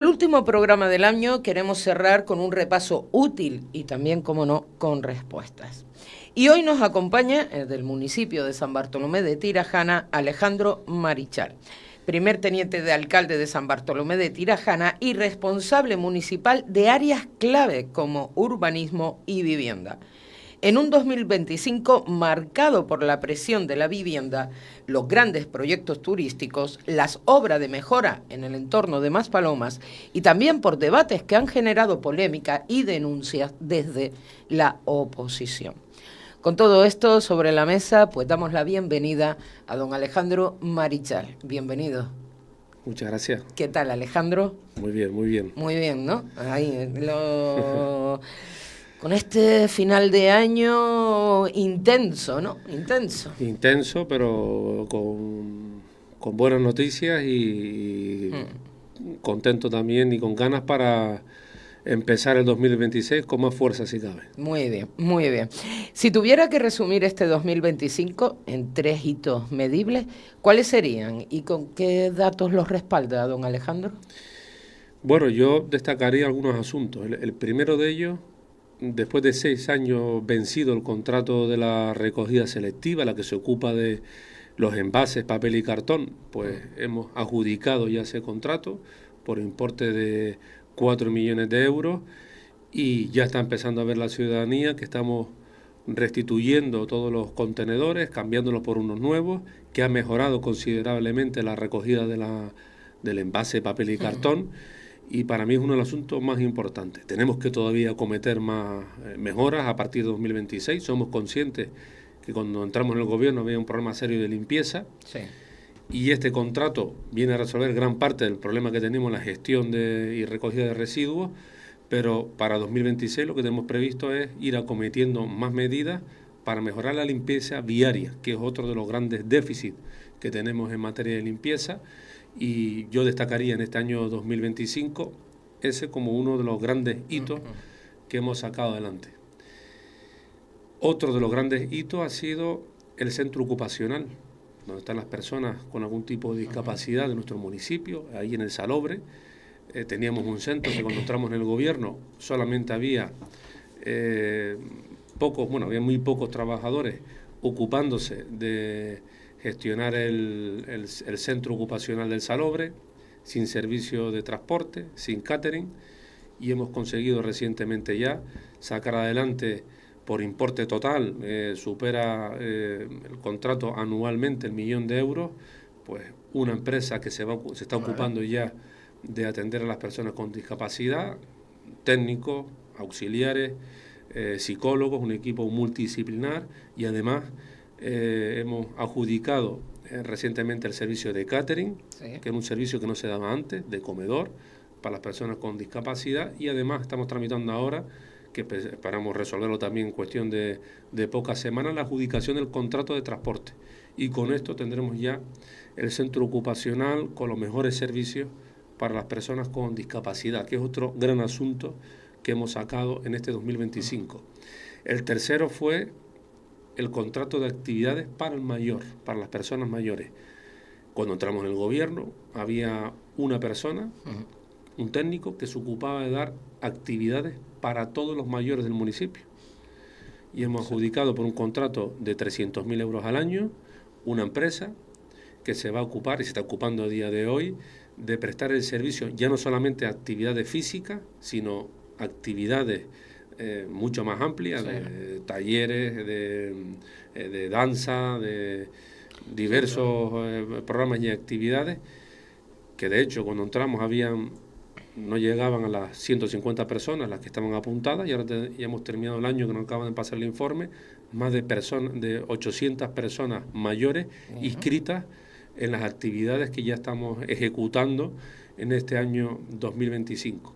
último programa del año queremos cerrar con un repaso útil y también, como no, con respuestas. Y hoy nos acompaña del municipio de San Bartolomé de Tirajana, Alejandro Marichal, primer teniente de alcalde de San Bartolomé de Tirajana y responsable municipal de áreas clave como urbanismo y vivienda. En un 2025 marcado por la presión de la vivienda, los grandes proyectos turísticos, las obras de mejora en el entorno de Maspalomas y también por debates que han generado polémica y denuncias desde la oposición. Con todo esto sobre la mesa, pues damos la bienvenida a don Alejandro Marichal. Bienvenido. Muchas gracias. ¿Qué tal, Alejandro? Muy bien, muy bien. Muy bien, ¿no? Con este final de año intenso, ¿no? Intenso. Intenso, pero con buenas noticias y contento también y con ganas para empezar el 2026 con más fuerza si cabe. Muy bien, muy bien. Si tuviera que resumir este 2025 en 3 hitos medibles, ¿cuáles serían y con qué datos los respalda, don Alejandro? Bueno, yo destacaría algunos asuntos. El primero de ellos, después de 6 años vencido el contrato de la recogida selectiva, la que se ocupa de los envases, papel y cartón, pues hemos adjudicado ya ese contrato por importe de 4 millones de euros y ya está empezando a ver la ciudadanía que estamos restituyendo todos los contenedores, cambiándolos por unos nuevos, que ha mejorado considerablemente la recogida del envase, papel y cartón. Y para mí es uno de los asuntos más importantes. Tenemos que todavía cometer más mejoras a partir de 2026. Somos conscientes que cuando entramos en el gobierno había un problema serio de limpieza. Sí. Y este contrato viene a resolver gran parte del problema que tenemos en la gestión y recogida de residuos. Pero para 2026 lo que tenemos previsto es ir acometiendo más medidas para mejorar la limpieza viaria, que es otro de los grandes déficits que tenemos en materia de limpieza. Y yo destacaría en este año 2025 ese como uno de los grandes hitos que hemos sacado adelante. Otro de los grandes hitos ha sido el centro ocupacional, donde están las personas con algún tipo de discapacidad de nuestro municipio, ahí en el Salobre. Teníamos un centro que cuando entramos en el gobierno solamente había había muy pocos trabajadores ocupándose de gestionar el centro ocupacional del Salobre, sin servicio de transporte, sin catering, y hemos conseguido recientemente ya sacar adelante por importe total, supera el contrato anualmente el 1 millón de euros, pues una empresa que se está ocupando ya de atender a las personas con discapacidad, técnicos, auxiliares, psicólogos, un equipo multidisciplinar y además hemos adjudicado recientemente el servicio de catering, sí, que era un servicio que no se daba antes, de comedor para las personas con discapacidad y además estamos tramitando ahora, que esperamos resolverlo también en cuestión de pocas semanas, la adjudicación del contrato de transporte. Y con esto tendremos ya el centro ocupacional con los mejores servicios para las personas con discapacidad, que es otro gran asunto que hemos sacado en este 2025. El tercero fue el contrato de actividades para el mayor, para las personas mayores. Cuando entramos en el gobierno había una persona, un técnico, que se ocupaba de dar actividades para todos los mayores del municipio. Y hemos adjudicado por un contrato de 300.000 euros al año una empresa que se va a ocupar y se está ocupando a día de hoy de prestar el servicio ya no solamente a actividades físicas, sino actividades mucho más amplias, sí, de talleres, de danza, de diversos programas y actividades, que de hecho cuando entramos no llegaban a las 150 personas las que estaban apuntadas y ahora ya hemos terminado el año, que nos acaban de pasar el informe, más de 800 personas mayores inscritas en las actividades que ya estamos ejecutando en este año 2025.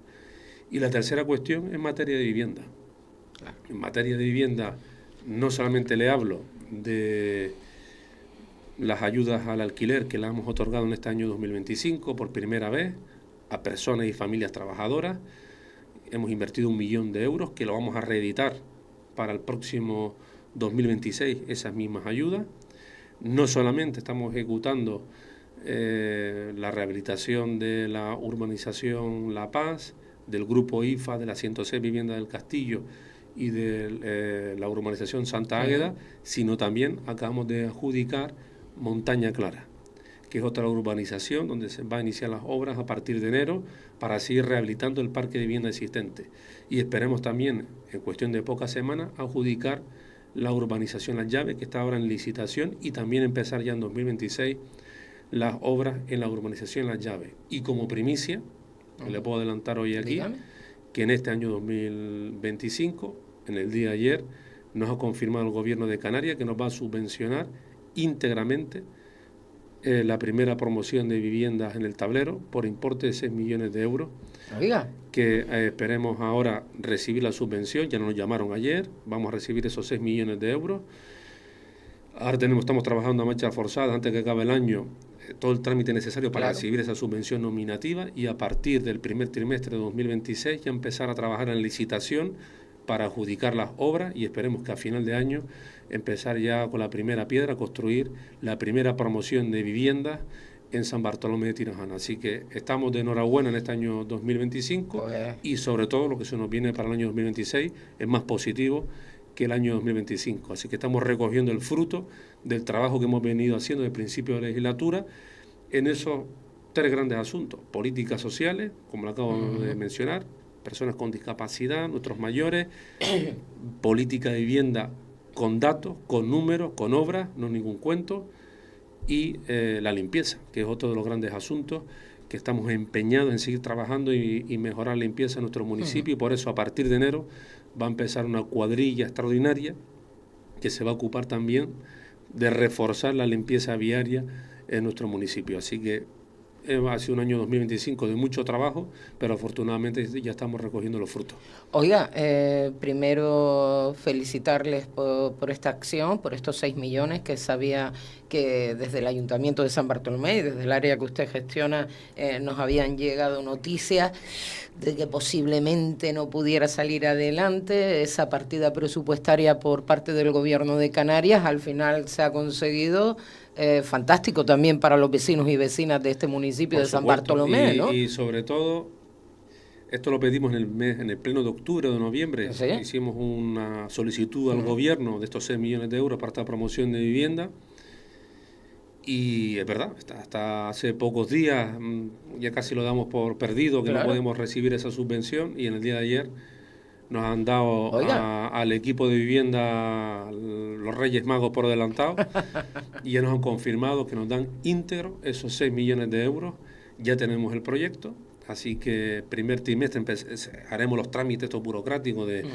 Y la tercera cuestión en materia de vivienda. En materia de vivienda no solamente le hablo de las ayudas al alquiler que las hemos otorgado en este año 2025 por primera vez a personas y familias trabajadoras. Hemos invertido 1 millón de euros que lo vamos a reeditar para el próximo 2026, esas mismas ayudas. No solamente estamos ejecutando la rehabilitación de la urbanización La Paz, del grupo IFA, de las 106 viviendas del Castillo y de la urbanización Santa Águeda, sino también acabamos de adjudicar Montaña Clara, que es otra urbanización donde se va a iniciar las obras a partir de enero para seguir rehabilitando el parque de vivienda existente. Y esperemos también, en cuestión de pocas semanas, adjudicar la urbanización Las Llaves, que está ahora en licitación, y también empezar ya en 2026 las obras en la urbanización Las Llaves. Y como primicia, le puedo adelantar hoy aquí, que en este año 2025, en el día de ayer, nos ha confirmado el Gobierno de Canarias que nos va a subvencionar íntegramente la primera promoción de viviendas en el tablero por importe de 6 millones de euros. Oiga. Que esperemos ahora recibir la subvención. Ya nos llamaron ayer, vamos a recibir esos 6 millones de euros. Ahora estamos trabajando a marcha forzada antes que acabe el año, todo el trámite necesario para recibir esa subvención nominativa, y a partir del primer trimestre de 2026 ya empezar a trabajar en licitación para adjudicar las obras, y esperemos que a final de año empezar ya con la primera piedra a construir la primera promoción de viviendas en San Bartolomé de Tirajana. Así que estamos de enhorabuena en este año 2025 y sobre todo lo que se nos viene para el año 2026 es más positivo que el año 2025. Así que estamos recogiendo el fruto del trabajo que hemos venido haciendo desde el principio de la legislatura en esos 3 grandes asuntos: políticas sociales, como lo acabo de mencionar, personas con discapacidad, nuestros mayores, política de vivienda con datos, con números, con obras, no ningún cuento, y la limpieza, que es otro de los grandes asuntos que estamos empeñados en seguir trabajando y mejorar la limpieza en nuestro municipio. Y por eso a partir de enero va a empezar una cuadrilla extraordinaria que se va a ocupar también de reforzar la limpieza viaria en nuestro municipio. Así que ha sido un año 2025 de mucho trabajo, pero afortunadamente ya estamos recogiendo los frutos. Oiga, primero felicitarles por esta acción, por estos 6 millones, que sabía que desde el Ayuntamiento de San Bartolomé y desde el área que usted gestiona nos habían llegado noticias de que posiblemente no pudiera salir adelante esa partida presupuestaria por parte del Gobierno de Canarias. Al final se ha conseguido. Fantástico también para los vecinos y vecinas de este municipio de San Bartolomé, ¿no? Y sobre todo, esto lo pedimos en el pleno de octubre o de noviembre. ¿Sí? Hicimos una solicitud al gobierno de estos 6 millones de euros para esta promoción de vivienda. Y es verdad, hasta hace pocos días ya casi lo damos por perdido, que no podemos recibir esa subvención, y en el día de ayer nos han dado al equipo de vivienda los Reyes Magos por adelantado y ya nos han confirmado que nos dan íntegro esos 6 millones de euros. Ya tenemos el proyecto, así que primer trimestre haremos los trámites estos burocráticos de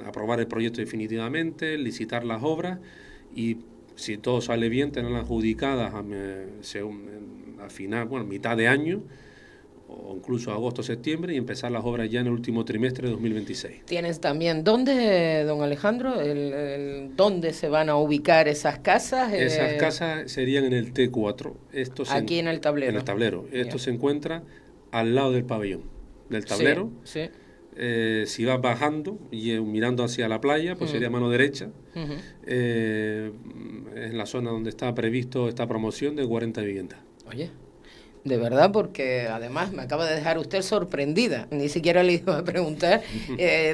aprobar el proyecto definitivamente, licitar las obras, y si todo sale bien, tenerlas adjudicadas a final, mitad de año, o incluso agosto, septiembre, y empezar las obras ya en el último trimestre de 2026. Tienes también, ¿dónde, don Alejandro, dónde se van a ubicar esas casas? Esas casas serían en el T4. Aquí en el tablero. En el tablero. Esto se encuentra al lado del pabellón, del tablero. Sí. Si vas bajando y mirando hacia la playa, pues sería mano derecha. En la zona donde está previsto esta promoción de 40 viviendas. Oye, de verdad, porque además me acaba de dejar usted sorprendida. Ni siquiera le iba a preguntar,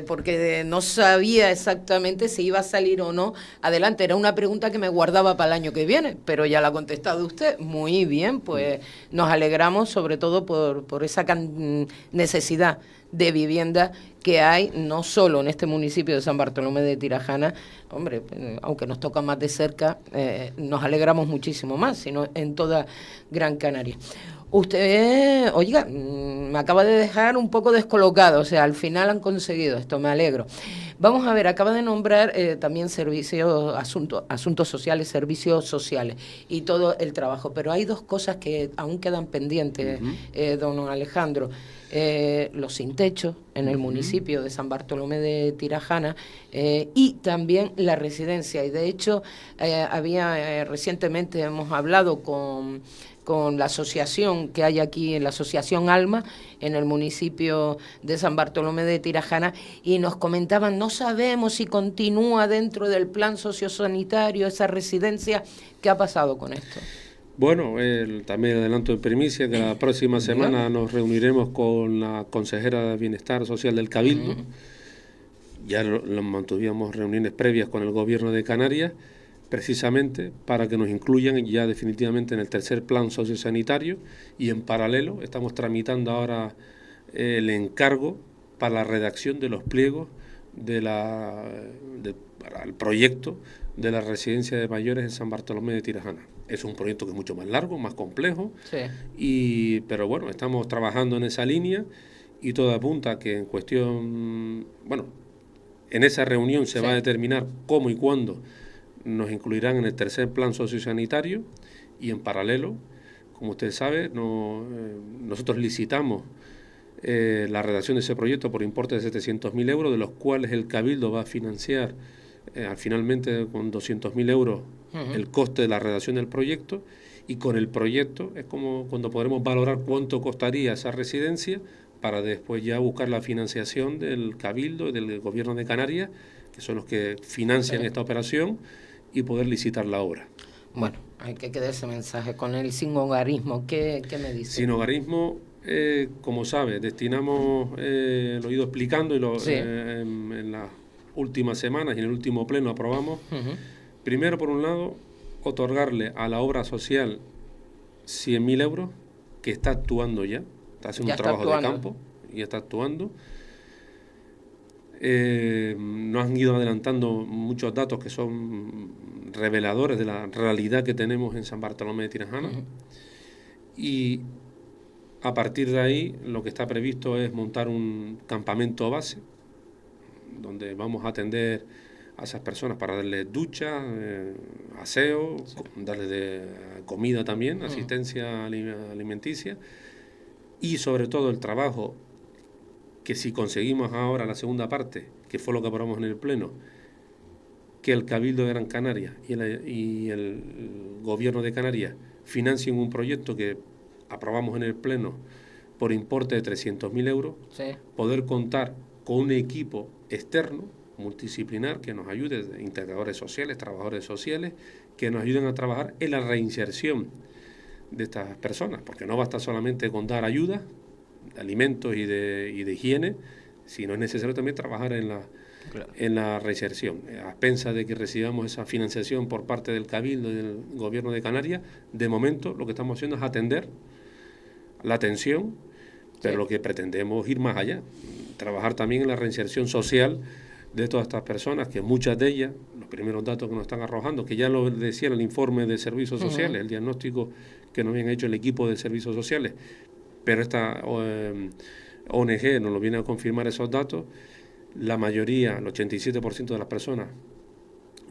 porque no sabía exactamente si iba a salir o no adelante. Era una pregunta que me guardaba para el año que viene, pero ya la ha contestado usted. Muy bien, pues nos alegramos sobre todo por esa necesidad de vivienda que hay, no solo en este municipio de San Bartolomé de Tirajana. Hombre, aunque nos toca más de cerca, nos alegramos muchísimo más, sino en toda Gran Canaria. Usted, oiga, me acaba de dejar un poco descolocado, o sea, al final han conseguido esto, me alegro. Vamos a ver, acaba de nombrar también servicios, asuntos sociales, servicios sociales y todo el trabajo, pero hay 2 cosas que aún quedan pendientes, don Alejandro. Los sin techo en el municipio de San Bartolomé de Tirajana y también la residencia. Y de hecho, recientemente hemos hablado con la asociación que hay aquí, en la asociación Alma, en el municipio de San Bartolomé de Tirajana, y nos comentaban, no sabemos si continúa dentro del plan sociosanitario esa residencia. ¿Qué ha pasado con esto? Bueno, también adelanto en primicia que la próxima semana nos reuniremos con la consejera de Bienestar Social del Cabildo. Ya lo mantuvimos reuniones previas con el Gobierno de Canarias, precisamente para que nos incluyan ya definitivamente en el tercer plan sociosanitario, y en paralelo estamos tramitando ahora el encargo para la redacción de los pliegos para el proyecto de la residencia de mayores en San Bartolomé de Tirajana. Es un proyecto que es mucho más largo, más complejo, pero bueno, estamos trabajando en esa línea y todo apunta a que en cuestión, bueno, en esa reunión se va a determinar cómo y cuándo nos incluirán en el tercer plan sociosanitario, y en paralelo, como usted sabe, nosotros licitamos la redacción de ese proyecto por importe de 700.000 euros, de los cuales el Cabildo va a financiar finalmente con 200.000 euros el coste de la redacción del proyecto, y con el proyecto es como cuando podremos valorar cuánto costaría esa residencia para después ya buscar la financiación del Cabildo y del Gobierno de Canarias, que son los que financian esta operación, y poder licitar la obra. Bueno, hay que quedar ese mensaje. Con el sinhogarismo, ¿qué me dice? Sinhogarismo, como sabe, destinamos, lo he ido explicando y en las últimas semanas y en el último pleno aprobamos, primero por un lado, otorgarle a la obra social 100.000 euros, que está actuando ya, está haciendo un trabajo de campo y está actuando. Nos han ido adelantando muchos datos que son reveladores de la realidad que tenemos en San Bartolomé de Tirajana, y a partir de ahí lo que está previsto es montar un campamento base donde vamos a atender a esas personas para darles ducha, aseo, darles comida también, asistencia alimenticia, y sobre todo el trabajo que, si conseguimos ahora la segunda parte, que fue lo que aprobamos en el Pleno, que el Cabildo de Gran Canaria y el Gobierno de Canarias financien un proyecto que aprobamos en el Pleno por importe de 300.000 euros, poder contar con un equipo externo, multidisciplinar, que nos ayude, integradores sociales, trabajadores sociales, que nos ayuden a trabajar en la reinserción de estas personas, porque no basta solamente con dar ayuda, de alimentos y de higiene, sino es necesario también trabajar en la reinserción. A expensas de que recibamos esa financiación por parte del Cabildo y del Gobierno de Canarias, de momento lo que estamos haciendo es atender la atención, pero lo que pretendemos es ir más allá, trabajar también en la reinserción social de todas estas personas, que muchas de ellas, los primeros datos que nos están arrojando, que ya lo decía en el informe de servicios sociales, el diagnóstico que nos habían hecho el equipo de servicios sociales, pero esta ONG nos lo viene a confirmar esos datos, la mayoría, el 87% de las personas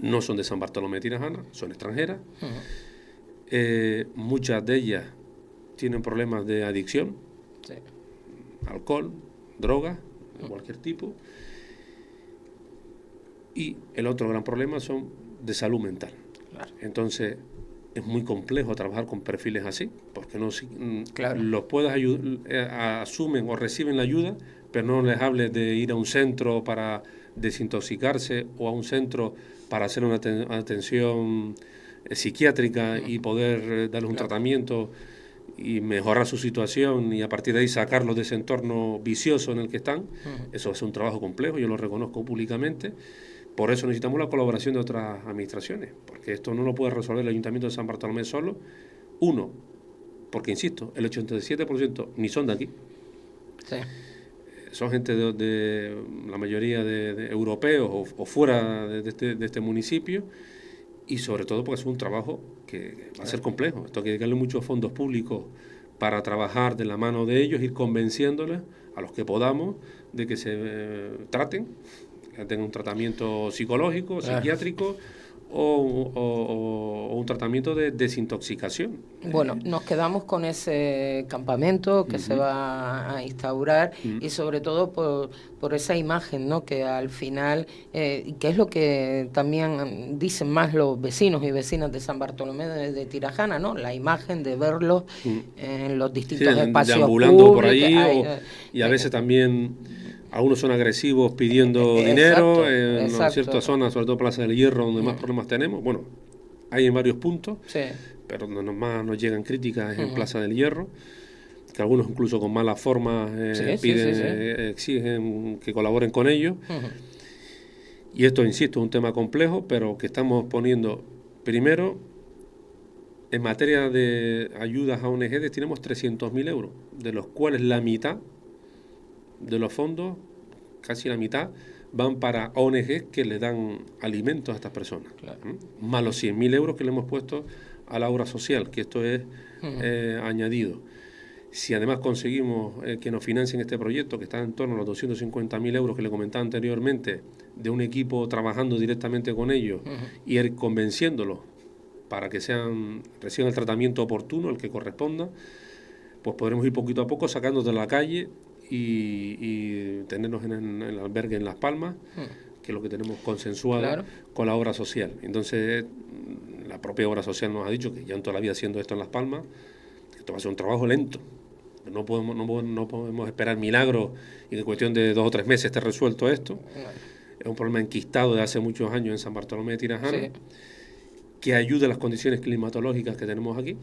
no son de San Bartolomé de Tirajana, son extranjeras. Muchas de ellas tienen problemas de adicción, alcohol, drogas, de cualquier tipo. Y el otro gran problema son de salud mental. Entonces, es muy complejo trabajar con perfiles así, porque no los puedes ayudar, asumen o reciben la ayuda, pero no les hables de ir a un centro para desintoxicarse o a un centro para hacer una atención psiquiátrica y poder darles un tratamiento y mejorar su situación, y a partir de ahí sacarlos de ese entorno vicioso en el que están. Eso es un trabajo complejo, yo lo reconozco públicamente. Por eso necesitamos la colaboración de otras administraciones, porque esto no lo puede resolver el Ayuntamiento de San Bartolomé solo. Uno, porque, insisto, el 87% ni son de aquí. Son gente de la mayoría de europeos o fuera de este municipio, y sobre todo porque es un trabajo que va a ser complejo. Esto hay que dedicarle muchos fondos públicos para trabajar de la mano de ellos, ir convenciéndoles a los que podamos de que se traten, que tengan un tratamiento psicológico, psiquiátrico o un tratamiento de desintoxicación. Bueno, nos quedamos con ese campamento que se va a instaurar y sobre todo por esa imagen, ¿no? Que al final, que es lo que también dicen más los vecinos y vecinas de San Bartolomé de Tirajana, ¿no? La imagen de verlos en los distintos espacios deambulando públicos. Por ahí, y a veces también algunos son agresivos pidiendo dinero en ciertas zonas, sobre todo Plaza del Hierro, donde más problemas tenemos. Bueno, hay en varios puntos, pero donde más nos llegan críticas es en Plaza del Hierro, que algunos incluso con malas formas exigen que colaboren con ellos. Y esto, insisto, es un tema complejo, pero que estamos poniendo, primero, en materia de ayudas a ONG destinamos 300.000 euros, de los cuales la mitad de los fondos, casi la mitad, van para ONG que le dan alimentos a estas personas. Claro. Más los 100.000 euros que le hemos puesto a la obra social, que esto es añadido. Si además conseguimos que nos financien este proyecto, que está en torno a los 250.000 euros que le comentaba anteriormente, de un equipo trabajando directamente con ellos y ir convenciéndolos para que reciban el tratamiento oportuno, el que corresponda, pues podremos ir poquito a poco sacándolos de la calle y tenernos en el albergue en Las Palmas, que es lo que tenemos consensuado con la obra social. Entonces, la propia obra social nos ha dicho que ya en toda la vida haciendo esto en Las Palmas, esto va a ser un trabajo lento. No podemos esperar milagros y que en cuestión de 2 o 3 meses esté resuelto esto. Es un problema enquistado de hace muchos años en San Bartolomé de Tirajana, que ayude a las condiciones climatológicas que tenemos aquí.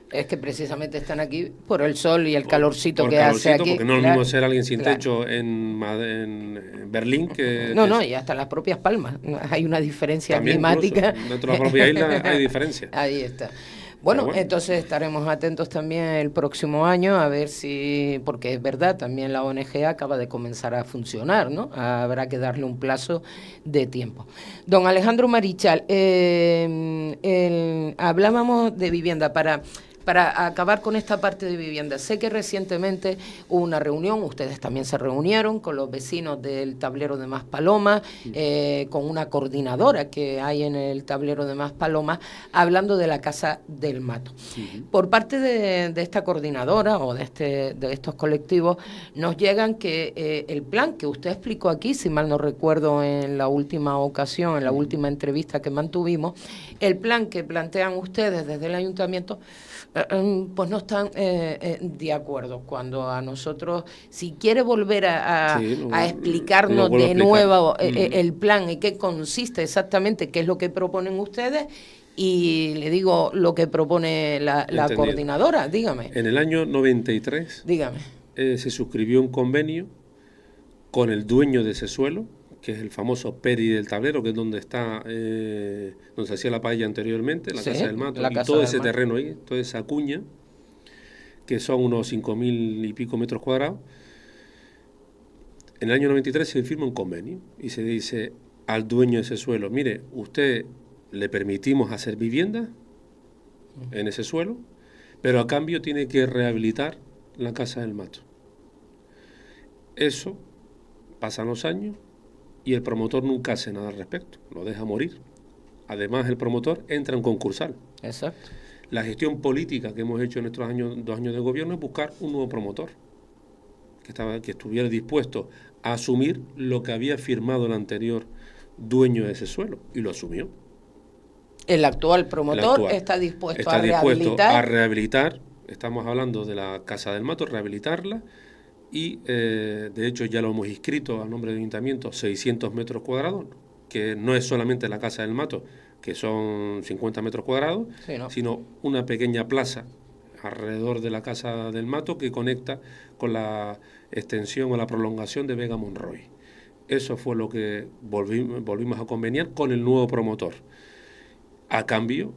Es que precisamente están aquí por el sol y el calorcito que hace aquí. Porque no es lo mismo ser alguien sin techo en Berlín que... No, y hasta las propias Palmas. Hay una diferencia climática. Incluso, dentro de la propia isla hay diferencia. Ahí está. Bueno, entonces estaremos atentos también el próximo año a ver si, porque es verdad, también la ONG acaba de comenzar a funcionar, ¿no? Habrá que darle un plazo de tiempo. Don Alejandro Marichal, hablábamos de vivienda para acabar con esta parte de vivienda. Sé que recientemente hubo una reunión, ustedes también se reunieron con los vecinos del tablero de Maspalomas, con una coordinadora que hay en el tablero de Maspalomas, hablando de la Casa del Mato. Por parte de esta coordinadora o de estos colectivos, nos llegan que el plan que usted explicó aquí, si mal no recuerdo en la última ocasión, en la última entrevista que mantuvimos, el plan que plantean ustedes desde el ayuntamiento, pues no están de acuerdo. Cuando a nosotros, si quiere volver a explicarnos de nuevo el plan y qué consiste exactamente, qué es lo que proponen ustedes, y le digo lo que propone la coordinadora, dígame. En el año 93 dígame. Se suscribió un convenio con el dueño de ese suelo, que es el famoso Peri del Tablero, que es donde está, donde se hacía la paella anteriormente, la Casa del Mato, y todo ese terreno ahí, toda esa cuña, que son unos 5.000 y pico metros cuadrados. En el año 93 se firma un convenio y se dice al dueño de ese suelo: mire, usted le permitimos hacer vivienda en ese suelo, pero a cambio tiene que rehabilitar la Casa del Mato. Eso, pasan los años, y el promotor nunca hace nada al respecto, lo deja morir. Además, el promotor entra en concursal. Exacto. La gestión política que hemos hecho en estos 2 años de gobierno es buscar un nuevo promotor que estuviera dispuesto a asumir lo que había firmado el anterior dueño de ese suelo, y lo asumió. El actual promotor está dispuesto a rehabilitar. Estamos hablando de la Casa del Mato, rehabilitarla. Y de hecho ya lo hemos inscrito a nombre del ayuntamiento, 600 metros cuadrados, que no es solamente la Casa del Mato, que son 50 metros cuadrados, sino una pequeña plaza alrededor de la Casa del Mato que conecta con la extensión o la prolongación de Vega Monroy. Eso fue lo que volvimos a conveniar con el nuevo promotor. A cambio,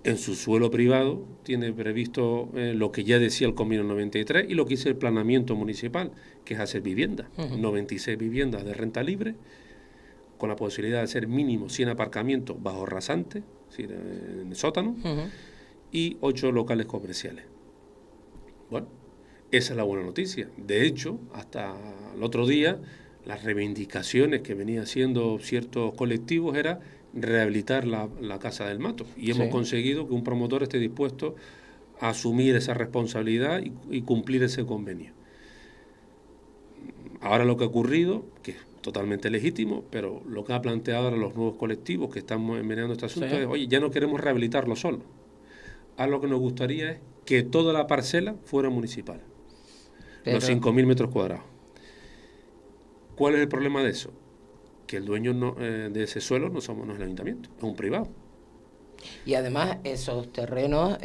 en su suelo privado tiene previsto lo que ya decía el convenio 93 y lo que dice el planeamiento municipal, que es hacer viviendas, 96 viviendas de renta libre, con la posibilidad de hacer mínimo 100 aparcamientos bajo rasante, es decir, en el sótano, y 8 locales comerciales. Bueno, esa es la buena noticia. De hecho, hasta el otro día, las reivindicaciones que venían haciendo ciertos colectivos era rehabilitar la Casa del Mato, y hemos conseguido que un promotor esté dispuesto a asumir esa responsabilidad y cumplir ese convenio. Ahora lo que ha ocurrido, que es totalmente legítimo, pero lo que ha planteado ahora los nuevos colectivos que están meneando este asunto es: oye, ya no queremos rehabilitarlo solo. Ahora lo que nos gustaría es que toda la parcela fuera municipal, los 5.000 metros cuadrados. ¿Cuál es el problema de eso? Que el dueño de ese suelo no es el ayuntamiento, es un privado. Y además esos terrenos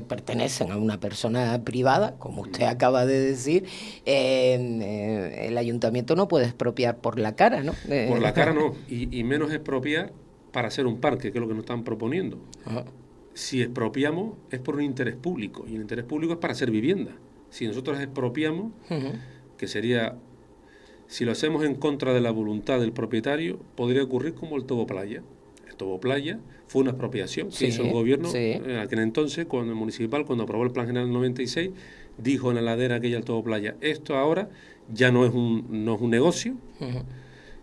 pertenecen a una persona privada, como usted acaba de decir. El ayuntamiento no puede expropiar por la cara, ¿no? Por la cara no, y menos expropiar para hacer un parque, que es lo que nos están proponiendo. Ajá. Si expropiamos es por un interés público, y el interés público es para hacer vivienda. Si nosotros expropiamos, que sería, si lo hacemos en contra de la voluntad del propietario, podría ocurrir como el Tobo Playa. El Tobo Playa fue una expropiación que hizo el gobierno en aquel entonces, cuando el municipal, cuando aprobó el Plan General 96, dijo en la ladera aquella del Tobo Playa, esto ahora ya no es un negocio,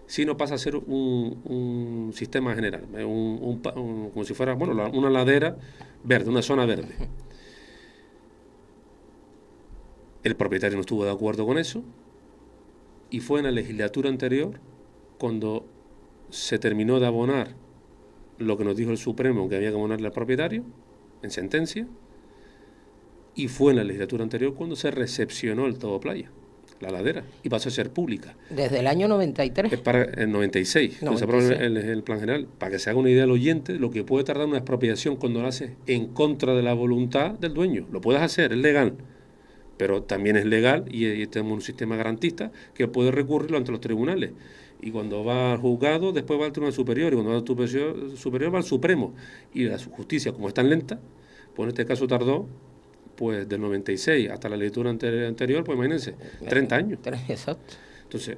sino pasa a ser un sistema general, como si fuera una ladera verde, una zona verde. El propietario no estuvo de acuerdo con eso y fue en la legislatura anterior cuando se terminó de abonar lo que nos dijo el Supremo que había que abonarle al propietario en sentencia, y fue en la legislatura anterior cuando se recepcionó el Tobo Playa, la ladera, y pasó a ser pública. Desde el año 93. Es para el 96, cuando se aprobó el Plan General. Para que se haga una idea al oyente, lo que puede tardar una expropiación cuando lo haces en contra de la voluntad del dueño. Lo puedes hacer, es legal, pero también es legal y tenemos un sistema garantista que puede recurrirlo ante los tribunales. Y cuando va al juzgado, después va al Tribunal Superior, y cuando va al Tribunal Superior va al Supremo. Y la justicia, como es tan lenta, pues en este caso tardó pues del 96 hasta la legislatura anterior, pues imagínense, 30 años. Exacto. Entonces,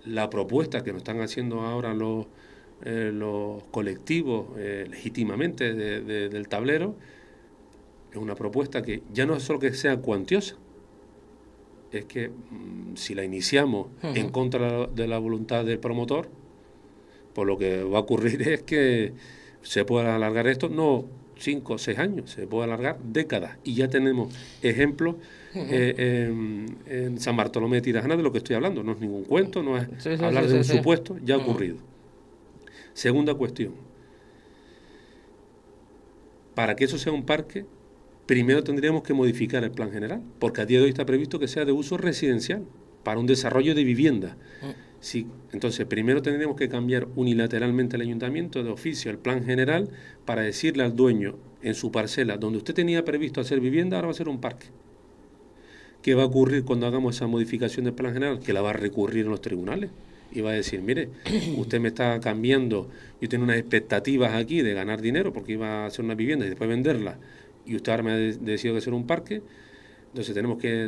la propuesta que nos están haciendo ahora los colectivos legítimamente del tablero es una propuesta que ya no es solo que sea cuantiosa, es que si la iniciamos en contra de la voluntad del promotor, pues lo que va a ocurrir es que se pueda alargar esto, no 5 o 6 años, se puede alargar décadas. Y ya tenemos ejemplos en San Bartolomé de Tirajana de lo que estoy hablando. No es ningún cuento, no es hablar de un supuesto, ya ha ocurrido. Segunda cuestión. Para que eso sea un parque, primero tendríamos que modificar el plan general, porque a día de hoy está previsto que sea de uso residencial, para un desarrollo de vivienda. Sí, entonces, primero tendríamos que cambiar unilateralmente el ayuntamiento de oficio el plan general para decirle al dueño en su parcela, donde usted tenía previsto hacer vivienda, ahora va a ser un parque. ¿Qué va a ocurrir cuando hagamos esa modificación del plan general? Que la va a recurrir en los tribunales y va a decir, mire, usted me está cambiando, yo tengo unas expectativas aquí de ganar dinero porque iba a hacer una vivienda y después venderla, y usted ahora me ha decidido que hacer un parque. Entonces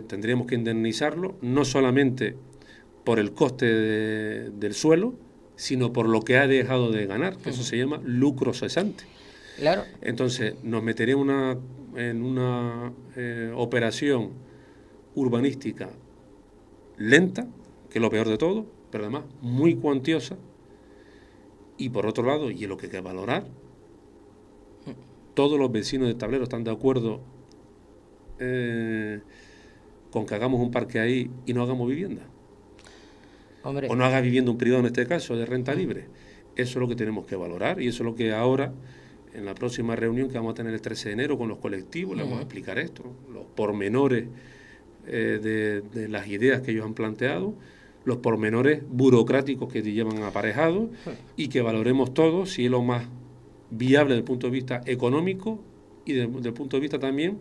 tendríamos que indemnizarlo, no solamente por el coste del suelo, sino por lo que ha dejado de ganar, que eso se llama lucro cesante. Claro. Entonces nos meteremos en una operación urbanística lenta, que es lo peor de todo, pero además muy cuantiosa, y por otro lado, y es lo que hay que valorar, todos los vecinos de Tablero están de acuerdo con que hagamos un parque ahí y no hagamos vivienda. Hombre. O no haga vivienda un privado en este caso, de renta libre. Eso es lo que tenemos que valorar, y eso es lo que ahora, en la próxima reunión que vamos a tener el 13 de enero con los colectivos, les vamos a explicar esto, los pormenores de las ideas que ellos han planteado, los pormenores burocráticos que llevan aparejados, y que valoremos todo si es lo más viable desde el punto de vista económico y desde el punto de vista también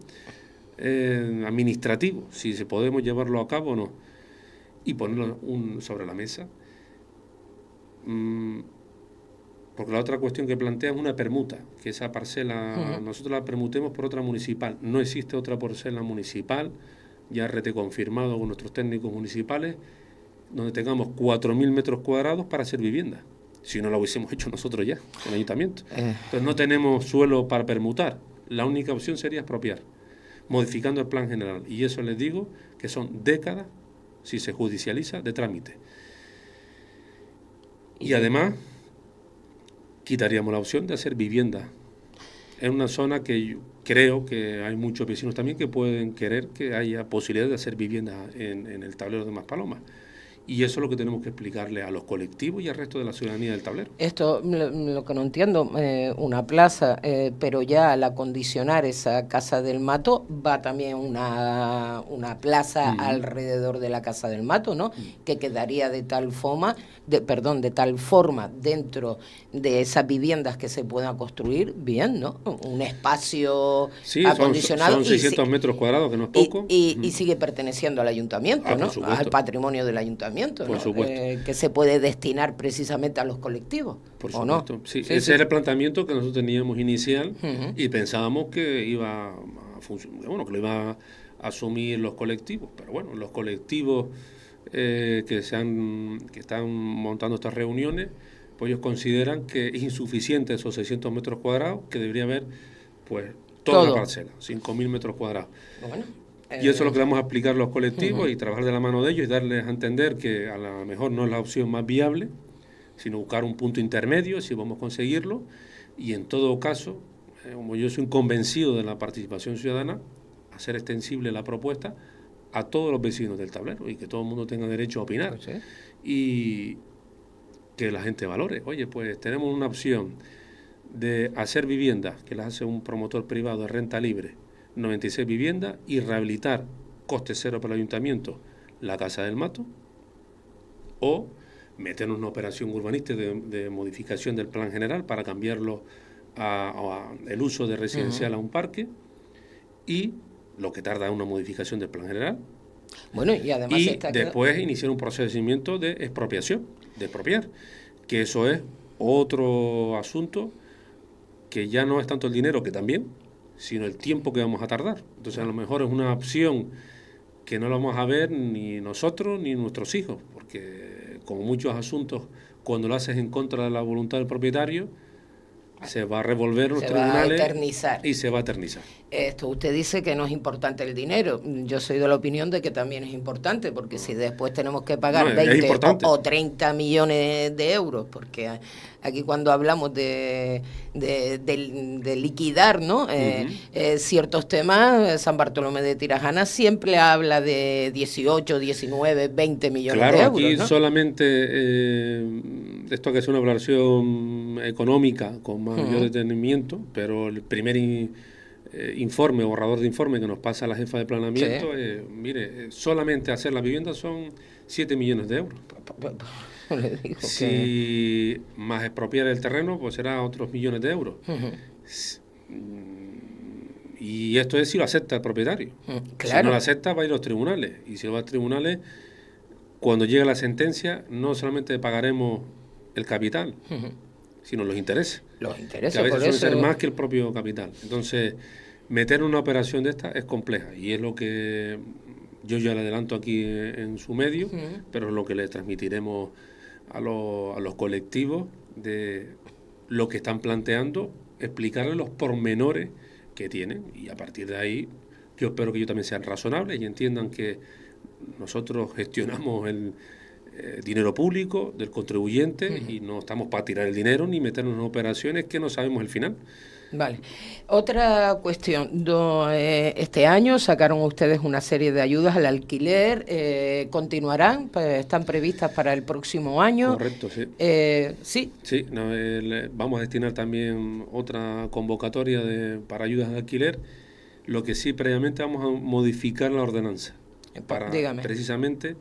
administrativo, si se podemos llevarlo a cabo o no, y ponerlo sobre la mesa. Porque la otra cuestión que plantea es una permuta, que esa parcela nosotros la permutemos por otra municipal. No existe otra parcela municipal, ya confirmado con nuestros técnicos municipales, donde tengamos 4.000 metros cuadrados para hacer vivienda. Si no lo hubiésemos hecho nosotros ya, en el ayuntamiento. Entonces no tenemos suelo para permutar. La única opción sería expropiar, modificando el plan general. Y eso les digo que son décadas, si se judicializa, de trámite. Y además quitaríamos la opción de hacer vivienda en una zona que yo creo que hay muchos vecinos también que pueden querer que haya posibilidad de hacer vivienda en el tablero de Maspalomas. Y eso es lo que tenemos que explicarle a los colectivos y al resto de la ciudadanía del tablero. Esto, lo que no entiendo, una plaza, pero ya al acondicionar esa Casa del Mato va también una plaza alrededor de la Casa del Mato, ¿no? Que quedaría de tal forma, de tal forma dentro de esas viviendas que se puedan construir, bien, ¿no? Un espacio acondicionado. Son 600 metros cuadrados, que no es poco. Y sigue perteneciendo al ayuntamiento, ¿no? Al patrimonio del ayuntamiento. Por supuesto. Que se puede destinar precisamente a los colectivos. Por supuesto. ¿No? Sí, ese era el planteamiento que nosotros teníamos inicial y pensábamos que iba a funcionar, bueno, que lo iba a asumir los colectivos. Pero bueno, los colectivos que están montando estas reuniones, pues ellos consideran que es insuficiente esos 600 metros cuadrados, que debería haber pues toda la parcela, 5.000 metros cuadrados. Bueno. Y eso es lo que vamos a explicar a los colectivos y trabajar de la mano de ellos y darles a entender que a lo mejor no es la opción más viable, sino buscar un punto intermedio, si vamos a conseguirlo. Y en todo caso, como yo soy un convencido de la participación ciudadana, hacer extensible la propuesta a todos los vecinos del tablero y que todo el mundo tenga derecho a opinar. ¿Sí? Y que la gente valore. Oye, pues tenemos una opción de hacer viviendas, que las hace un promotor privado de renta libre, 96 viviendas, y rehabilitar, coste cero para el ayuntamiento, la Casa del Mato, o meter una operación urbanística de modificación del plan general para cambiarlo a el uso de residencial a un parque, y lo que tarda una modificación del plan general. Bueno, y además después iniciar un procedimiento de expropiación, de expropiar, que eso es otro asunto, que ya no es tanto el dinero, que también, sino el tiempo que vamos a tardar. Entonces, a lo mejor es una opción que no la vamos a ver ni nosotros ni nuestros hijos, porque como muchos asuntos, cuando lo haces en contra de la voluntad del propietario, se va a revolver los tribunales y se va a eternizar. Usted dice que no es importante el dinero. Yo soy de la opinión de que también es importante, porque si después tenemos que pagar 20 o 30 millones de euros, porque aquí cuando hablamos de liquidar, ¿no? Ciertos temas, San Bartolomé de Tirajana siempre habla de 18, 19, 20 millones de euros. Claro, aquí ¿no? solamente esto que es una evaluación económica con mayor detenimiento, pero el primer informe, borrador de informe que nos pasa la jefa de planeamiento, mire, solamente hacer la vivienda son 7 millones de euros. Le digo si más expropiar el terreno, pues será otros millones de euros. Y esto es si lo acepta el propietario. Claro. Si no lo acepta, va a ir a los tribunales. Y si va a los tribunales, cuando llegue la sentencia, no solamente pagaremos el capital, sino los intereses. Los intereses, que a veces suelen ser más que el propio capital. Entonces, meter una operación de esta es compleja. Y es lo que yo ya le adelanto aquí en su medio, pero es lo que le transmitiremos a los colectivos de lo que están planteando, explicarles los pormenores que tienen, y a partir de ahí yo espero que ellos también sean razonables y entiendan que nosotros gestionamos el dinero público del contribuyente y no estamos para tirar el dinero ni meternos en operaciones que no sabemos el final. Vale. Otra cuestión. Este año sacaron ustedes una serie de ayudas al alquiler. ¿Continuarán? ¿Están previstas para el próximo año? Correcto, sí. ¿Sí? Sí, vamos a destinar también otra convocatoria para ayudas de alquiler. Lo que sí, previamente vamos a modificar la ordenanza. Dígame. Precisamente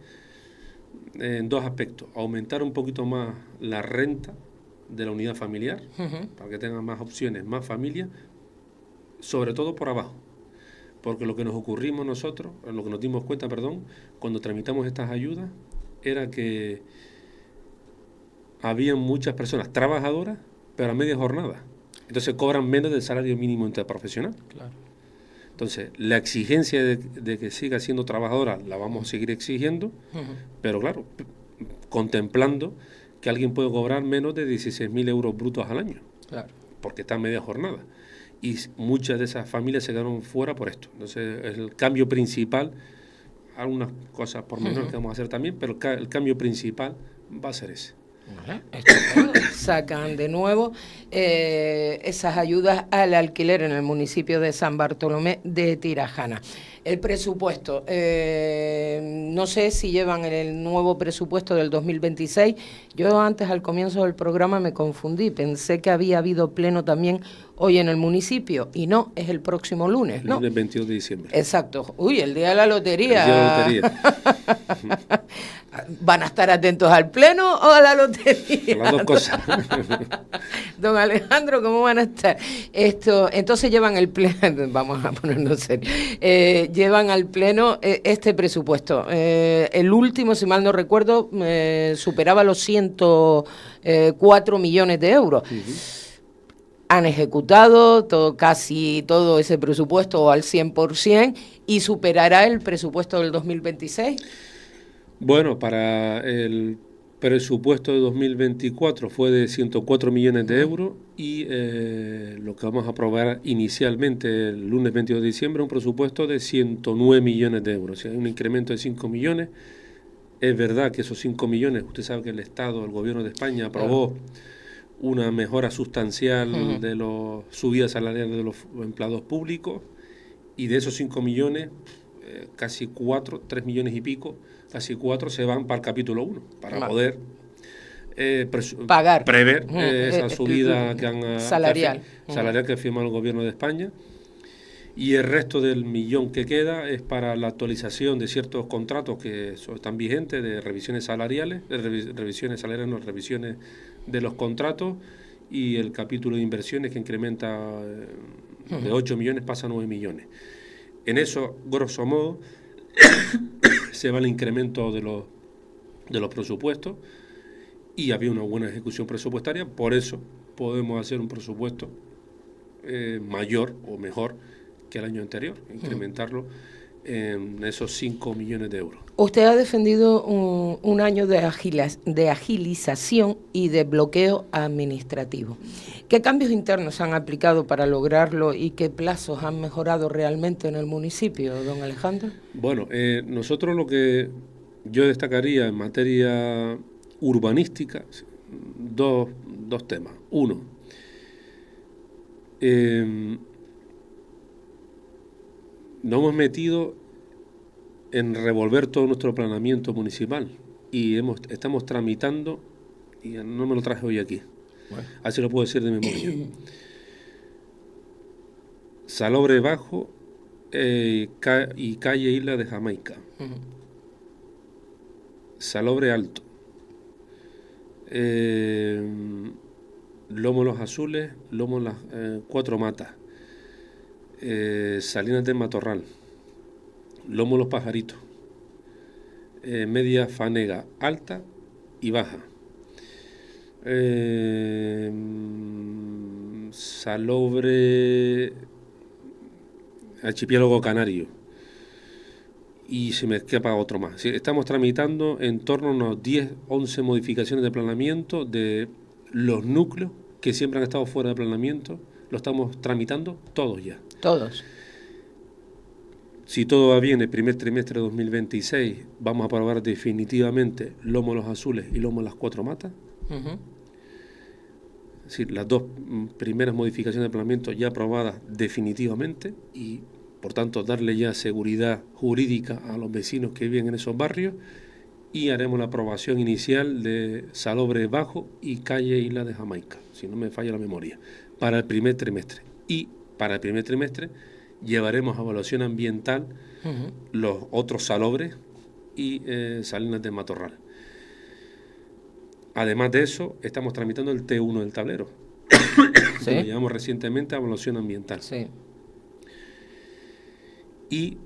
en dos aspectos. Aumentar un poquito más la renta de la unidad familiar, para que tengan más opciones, más familias, sobre todo por abajo. Porque lo que nos ocurrimos nosotros, lo que nos dimos cuenta, cuando tramitamos estas ayudas, era que había muchas personas trabajadoras, pero a media jornada. Entonces cobran menos del salario mínimo interprofesional. Claro. Entonces, la exigencia de que siga siendo trabajadora la vamos a seguir exigiendo, pero claro, contemplando que alguien puede cobrar menos de 16.000 euros brutos al año, claro, porque está a media jornada. Y muchas de esas familias se quedaron fuera por esto. Entonces, el cambio principal, algunas cosas por menor que vamos a hacer también, pero el cambio principal va a ser ese. Sacan de nuevo esas ayudas al alquiler en el municipio de San Bartolomé de Tirajana. El presupuesto, no sé si llevan el nuevo presupuesto del 2026. Yo antes, al comienzo del programa, me confundí. Pensé que había habido pleno también hoy en el municipio, y no, es el próximo lunes, El ¿no? lunes 22 de diciembre. Exacto. Uy, el día de la lotería. El día de la lotería. ¿Van a estar atentos al pleno o a la lotería? Las dos cosas. Don Alejandro, ¿cómo van a estar? Entonces llevan el pleno, vamos a ponernos serios, llevan al pleno este presupuesto. El último, si mal no recuerdo, superaba los 104 millones de euros. Han ejecutado casi todo ese presupuesto al 100% y superará el presupuesto del 2026. Bueno, para el presupuesto de 2024 fue de 104 millones de euros y lo que vamos a aprobar inicialmente el lunes 22 de diciembre es un presupuesto de 109 millones de euros. O sea, hay un incremento de 5 millones. Es verdad que esos 5 millones, usted sabe que el Estado, el Gobierno de España aprobó una mejora sustancial de las subidas salariales de los empleados públicos, y de esos 5 millones, casi 4, 3 millones y pico, casi 4 se van para el capítulo 1, para poder pagar, prever esa subida salarial que ha firmado el Gobierno de España. Y el resto del millón que queda es para la actualización de ciertos contratos que están vigentes, de revisiones salariales, revisiones de los contratos, y el capítulo de inversiones que incrementa de 8 millones pasa a 9 millones. En eso, grosso modo, se va el incremento de los presupuestos, y había una buena ejecución presupuestaria, por eso podemos hacer un presupuesto mayor o mejor que el año anterior, incrementarlo en esos 5 millones de euros. Usted ha defendido un año de agilización y de bloqueo administrativo. ¿Qué cambios internos han aplicado para lograrlo y qué plazos han mejorado realmente en el municipio, don Alejandro? Bueno, nosotros lo que yo destacaría en materia urbanística, dos temas. Uno, nos hemos metido en revolver todo nuestro planeamiento municipal y estamos tramitando, y no me lo traje hoy aquí, así lo puedo decir de memoria. Salobre Bajo y calle Isla de Jamaica. Salobre Alto. Lomo Los Azules, Lomo Las Cuatro Matas. Salinas del Matorral, Lomo Los Pajaritos, Media Fanega Alta y Baja, Salobre Archipiélago Canario, y se me escapa otro más. Sí, estamos tramitando en torno a unos 10, 11 modificaciones de planeamiento de los núcleos que siempre han estado fuera de planeamiento. Lo estamos tramitando todos ya. Todos. Si todo va bien, el primer trimestre de 2026 vamos a aprobar definitivamente Lomo Los Azules y Lomo Las Cuatro Matas. Es decir, las dos primeras modificaciones de planeamiento ya aprobadas definitivamente, y por tanto darle ya seguridad jurídica a los vecinos que viven en esos barrios, y haremos la aprobación inicial de Salobre Bajo y calle Isla de Jamaica, si no me falla la memoria, para el primer trimestre. Y para el primer trimestre llevaremos a evaluación ambiental los otros salobres y Salinas del Matorral. Además de eso, estamos tramitando el T1 del tablero. ¿Sí? Lo llevamos recientemente a evaluación ambiental. Sí. Y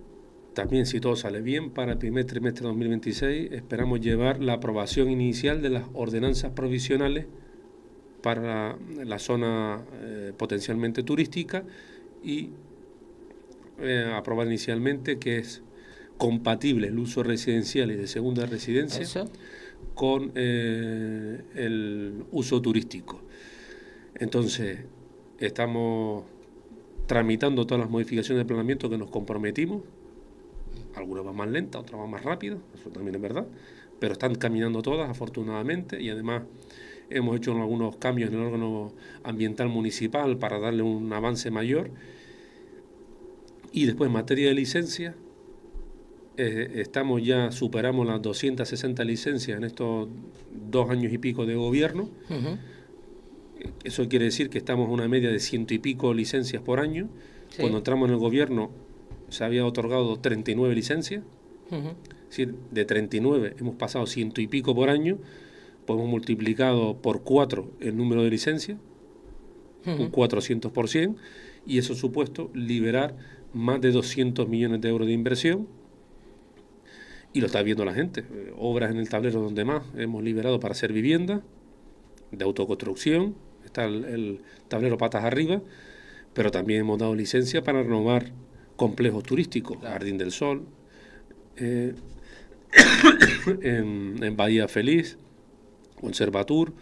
también, si todo sale bien, para el primer trimestre de 2026 esperamos llevar la aprobación inicial de las ordenanzas provisionales para la zona potencialmente turística, y aprobar inicialmente que es compatible el uso residencial y de segunda residencia. ¿Eso? Con el uso turístico. Entonces, estamos tramitando todas las modificaciones de planeamiento que nos comprometimos. Algunas van más lentas, otras van más rápidas, eso también es verdad, pero están caminando todas, afortunadamente, y además hemos hecho algunos cambios en el órgano ambiental municipal para darle un avance mayor. Y después, en materia de licencia, estamos ya, superamos las 260 licencias en estos 2 años y pico de gobierno. Eso quiere decir que estamos en una media de 100 y pico licencias por año. Sí. Cuando entramos en el gobierno se había otorgado 39 licencias. Es decir, de 39 hemos pasado 100 y pico por año, pues hemos multiplicado por 4 el número de licencias, un 400%, y eso ha supuesto liberar más de 200 millones de euros de inversión. Y lo está viendo la gente. Obras en el tablero donde más hemos liberado para hacer vivienda, de autoconstrucción, está el tablero patas arriba, pero también hemos dado licencia para renovar complejos turísticos, claro. Jardín del Sol, en Bahía Feliz, Conservatur,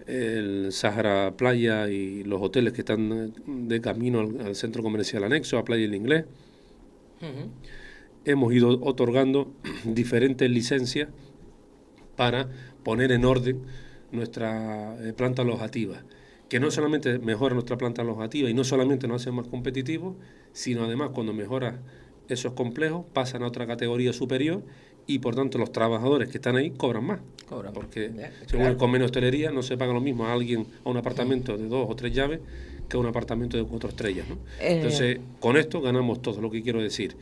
el Sahara Playa y los hoteles que están de camino al centro comercial anexo, a Playa del Inglés. Hemos ido otorgando diferentes licencias para poner en orden nuestra planta alojativa, que no solamente mejora nuestra planta alojativa y no solamente nos hace más competitivos, sino además cuando mejora esos complejos pasan a otra categoría superior y por tanto los trabajadores que están ahí cobran más. Porque según el convenio de hostelería no se paga lo mismo a alguien a un apartamento de 2 o 3 llaves que a un apartamento de 4 estrellas, ¿no? Entonces con esto ganamos todo. Lo que quiero decir,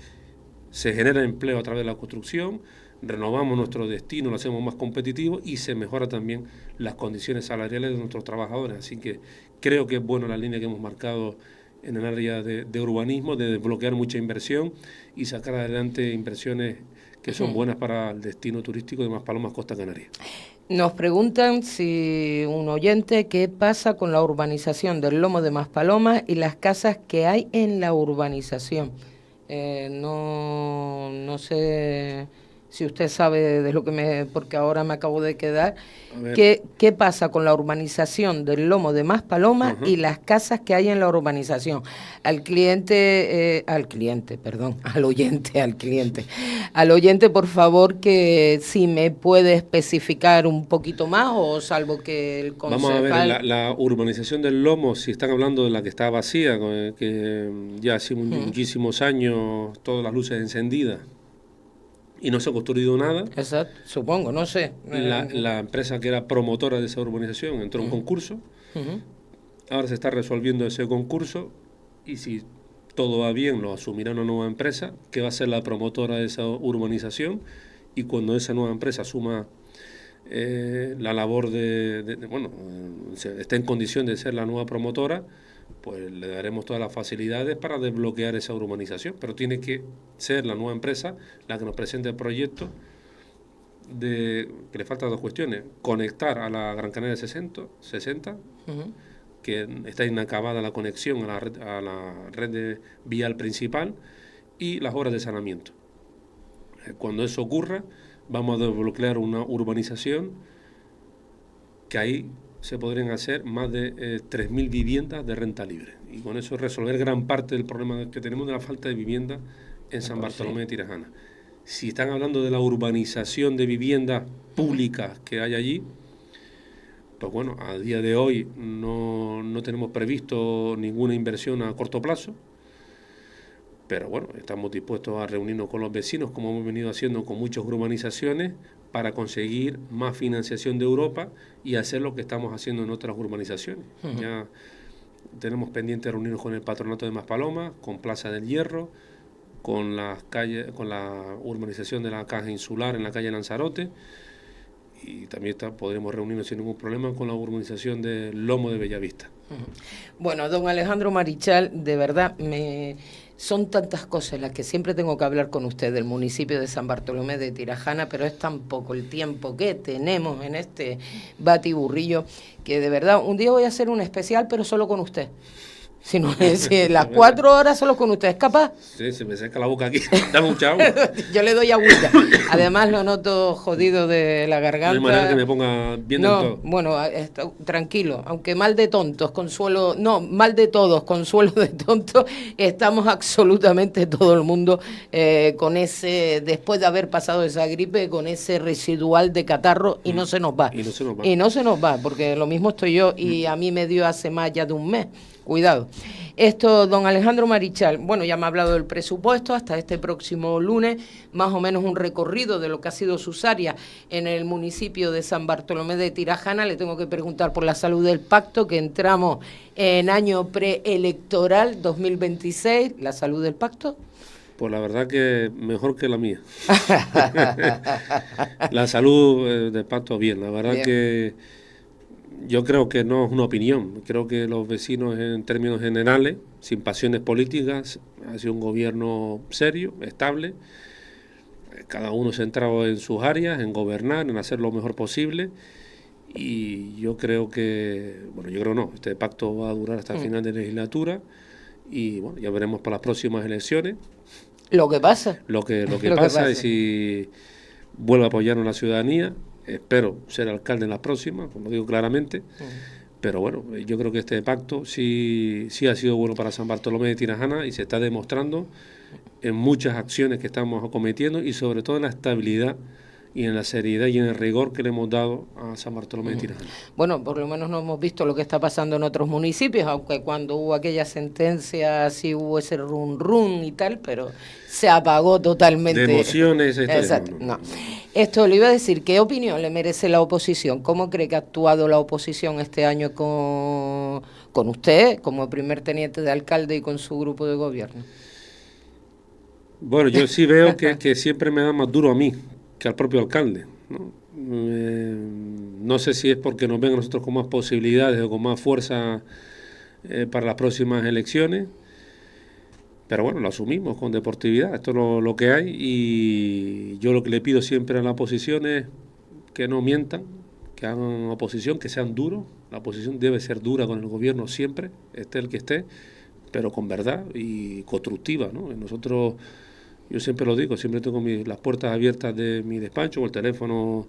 se genera empleo a través de la construcción, renovamos nuestro destino, lo hacemos más competitivo y se mejora también las condiciones salariales de nuestros trabajadores. Así que creo que es buena la línea que hemos marcado en el área de urbanismo, de desbloquear mucha inversión y sacar adelante inversiones que son buenas para el destino turístico de Maspalomas, Costa Canaria. Nos preguntan si un oyente qué pasa con la urbanización del Lomo de Maspalomas y las casas que hay en la urbanización. No sé si usted sabe de lo que porque ahora me acabo de quedar. ¿Qué pasa con la urbanización del Lomo de Maspalomas y las casas que hay en la urbanización? Al oyente, por favor, que si me puede especificar un poquito más o salvo que el concejal... Vamos a ver, la urbanización del Lomo, si están hablando de la que está vacía, que ya hace muchísimos años todas las luces encendidas, y no se ha construido nada. Exacto, supongo, no sé. La empresa que era promotora de esa urbanización entró en concurso. Ahora se está resolviendo ese concurso y si todo va bien lo asumirá una nueva empresa que va a ser la promotora de esa urbanización, y cuando esa nueva empresa asuma la labor esté en condición de ser la nueva promotora, pues le daremos todas las facilidades para desbloquear esa urbanización, pero tiene que ser la nueva empresa la que nos presente el proyecto, que le faltan 2 cuestiones: conectar a la Gran Canaria 60, que está inacabada la conexión a la red vial principal, y las obras de saneamiento. Cuando eso ocurra, vamos a desbloquear una urbanización que ahí se podrían hacer más de 3.000 viviendas de renta libre, y con eso resolver gran parte del problema que tenemos de la falta de vivienda en San Bartolomé de Tirajana. Si están hablando de la urbanización de viviendas públicas que hay allí, pues bueno, a día de hoy no tenemos previsto ninguna inversión a corto plazo, pero bueno, estamos dispuestos a reunirnos con los vecinos, como hemos venido haciendo con muchas urbanizaciones, para conseguir más financiación de Europa y hacer lo que estamos haciendo en otras urbanizaciones. Ya tenemos pendiente reunirnos con el Patronato de Maspalomas, con Plaza del Hierro, con las calles, con la urbanización de la Caja Insular en la calle Lanzarote, y también podremos reunirnos sin ningún problema con la urbanización del Lomo de Bellavista. Bueno, don Alejandro Marichal, de verdad, son tantas cosas las que siempre tengo que hablar con usted del municipio de San Bartolomé de Tirajana, pero es tan poco el tiempo que tenemos en este batiburrillo que de verdad un día voy a hacer un especial, pero solo con usted. Si no, las 4 horas solo con usted, ¿es capaz? Sí, se me seca la boca aquí. Dame mucha agua. Yo le doy agüita. Además lo noto jodido de la garganta. No hay manera que me ponga bien del todo. Bueno, tranquilo, aunque mal de tontos, mal de todos, consuelo de tontos, estamos absolutamente todo el mundo con ese, después de haber pasado esa gripe, con ese residual de catarro, y no se nos va. Y no se nos va, porque lo mismo estoy yo, y a mí me dio hace más ya de un mes. Cuidado. Esto, don Alejandro Marichal, bueno, ya me ha hablado del presupuesto hasta este próximo lunes, más o menos un recorrido de lo que ha sido sus áreas en el municipio de San Bartolomé de Tirajana. Le tengo que preguntar por la salud del pacto, que entramos en año preelectoral 2026, la salud del pacto. Pues la verdad que mejor que la mía. La salud del pacto bien, la verdad bien. Que yo creo que no es una opinión, creo que los vecinos en términos generales, sin pasiones políticas, ha sido un gobierno serio, estable, cada uno centrado en sus áreas, en gobernar, en hacer lo mejor posible, y yo creo que, bueno, yo creo no, este pacto va a durar hasta el final de la legislatura, y bueno, ya veremos para las próximas elecciones. Lo que pasa. Lo que pasa es si vuelve a apoyarnos la ciudadanía. Espero ser alcalde en las próximas, como digo claramente, pero bueno, yo creo que este pacto sí ha sido bueno para San Bartolomé de Tirajana y se está demostrando en muchas acciones que estamos acometiendo y sobre todo en la estabilidad y en la seriedad y en el rigor que le hemos dado a San Bartolomé de Tirajana. Bueno, por lo menos no hemos visto lo que está pasando en otros municipios, aunque cuando hubo aquella sentencia sí hubo ese run y tal, pero se apagó totalmente. De emociones. Exacto, no. Esto le iba a decir, ¿qué opinión le merece la oposición? ¿Cómo cree que ha actuado la oposición este año con usted, como primer teniente de alcalde y con su grupo de gobierno? Bueno, yo sí veo que siempre me da más duro a mí que al propio alcalde, ¿no? No sé si es porque nos ven a nosotros con más posibilidades o con más fuerza para las próximas elecciones, pero bueno, lo asumimos con deportividad, esto es lo que hay, y yo lo que le pido siempre a la oposición es que no mientan, que hagan oposición, que sean duros. La oposición debe ser dura con el gobierno siempre, esté el que esté, pero con verdad y constructiva, ¿no? Nosotros, yo siempre lo digo, siempre tengo las puertas abiertas de mi despacho o el teléfono.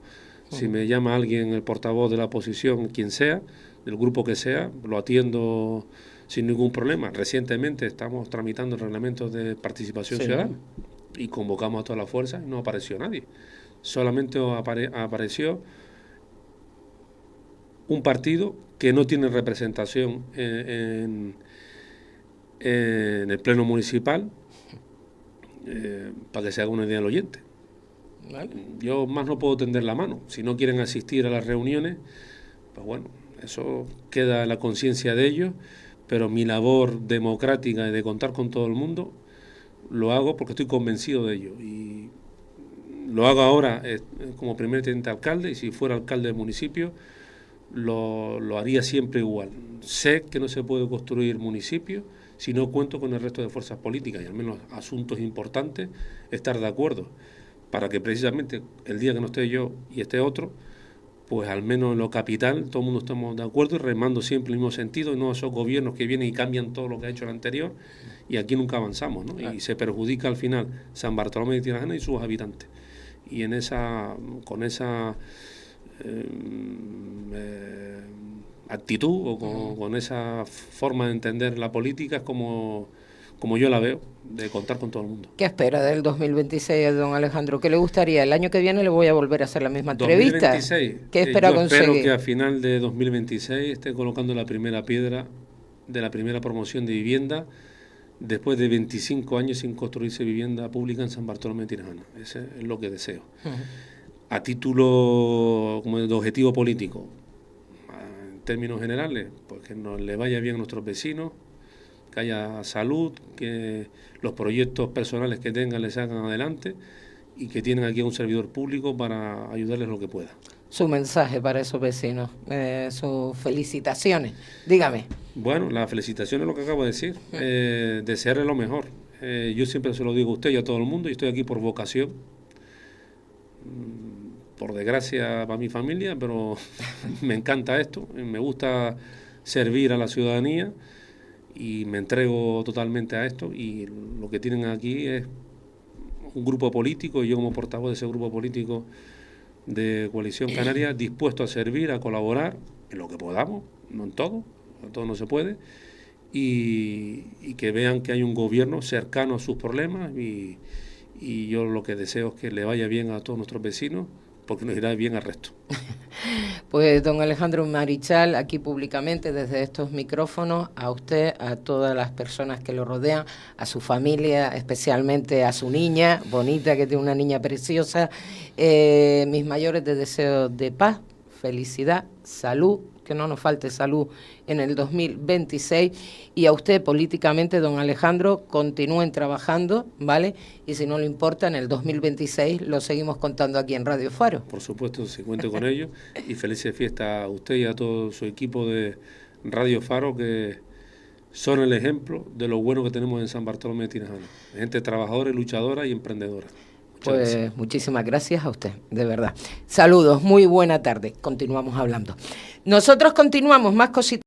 Si me llama alguien, el portavoz de la oposición, quien sea, del grupo que sea, lo atiendo sin ningún problema. Recientemente estamos tramitando el reglamento de participación ciudadana y convocamos a toda la fuerza y no apareció nadie. Solamente apareció un partido que no tiene representación en el pleno municipal, para que se haga una idea al oyente. ¿Vale? Yo más no puedo tender la mano. Si no quieren asistir a las reuniones, pues bueno, eso queda a la conciencia de ellos, pero mi labor democrática y de contar con todo el mundo lo hago porque estoy convencido de ello y lo hago ahora como primer teniente alcalde, y si fuera alcalde del municipio lo haría siempre igual. Sé que no se puede construir municipio si no cuento con el resto de fuerzas políticas y al menos asuntos importantes estar de acuerdo, para que precisamente el día que no esté yo y esté otro, pues al menos en lo capital todo el mundo estamos de acuerdo y remando siempre en el mismo sentido, y no esos gobiernos que vienen y cambian todo lo que ha hecho el anterior, y aquí nunca avanzamos, ¿no? Y se perjudica al final San Bartolomé de Tirajana y sus habitantes. Y con esa actitud o con esa forma de entender la política es como yo la veo, de contar con todo el mundo. ¿Qué espera del 2026, don Alejandro? ¿Qué le gustaría? El año que viene le voy a volver a hacer la misma entrevista. 2026, ¿Qué espera conseguir? Espero que a final de 2026 esté colocando la primera piedra de la primera promoción de vivienda después de 25 años sin construirse vivienda pública en San Bartolomé de Tirajana. Ese es lo que deseo. A título como de objetivo político, en términos generales, pues que nos le vaya bien a nuestros vecinos, que haya salud, que los proyectos personales que tengan les hagan adelante y que tienen aquí a un servidor público para ayudarles lo que pueda. Su mensaje para esos vecinos, sus felicitaciones, dígame. Bueno, la felicitación es lo que acabo de decir, desearles lo mejor. Yo siempre se lo digo a usted y a todo el mundo, yo estoy aquí por vocación, por desgracia para mi familia, pero me encanta esto, me gusta servir a la ciudadanía y me entrego totalmente a esto, y lo que tienen aquí es un grupo político, y yo como portavoz de ese grupo político de Coalición Canaria, dispuesto a servir, a colaborar en lo que podamos, no en todo no se puede, y que vean que hay un gobierno cercano a sus problemas, y yo lo que deseo es que le vaya bien a todos nuestros vecinos, porque nos irá bien al resto. Pues don Alejandro Marichal, aquí públicamente desde estos micrófonos, a usted, a todas las personas que lo rodean, a su familia, especialmente a su niña bonita, que tiene una niña preciosa, mis mayores deseos de paz, felicidad, salud, que no nos falte salud en el 2026, y a usted políticamente, don Alejandro, continúen trabajando, ¿vale? Y si no le importa, en el 2026 lo seguimos contando aquí en Radio Faro. Por supuesto, se cuente con ellos, y felices fiestas a usted y a todo su equipo de Radio Faro, que son el ejemplo de lo bueno que tenemos en San Bartolomé de Tirajana. Gente trabajadora, luchadora y emprendedora. Pues gracias. Muchísimas gracias a usted, de verdad. Saludos, muy buena tarde. Continuamos hablando. Nosotros continuamos, más cositas.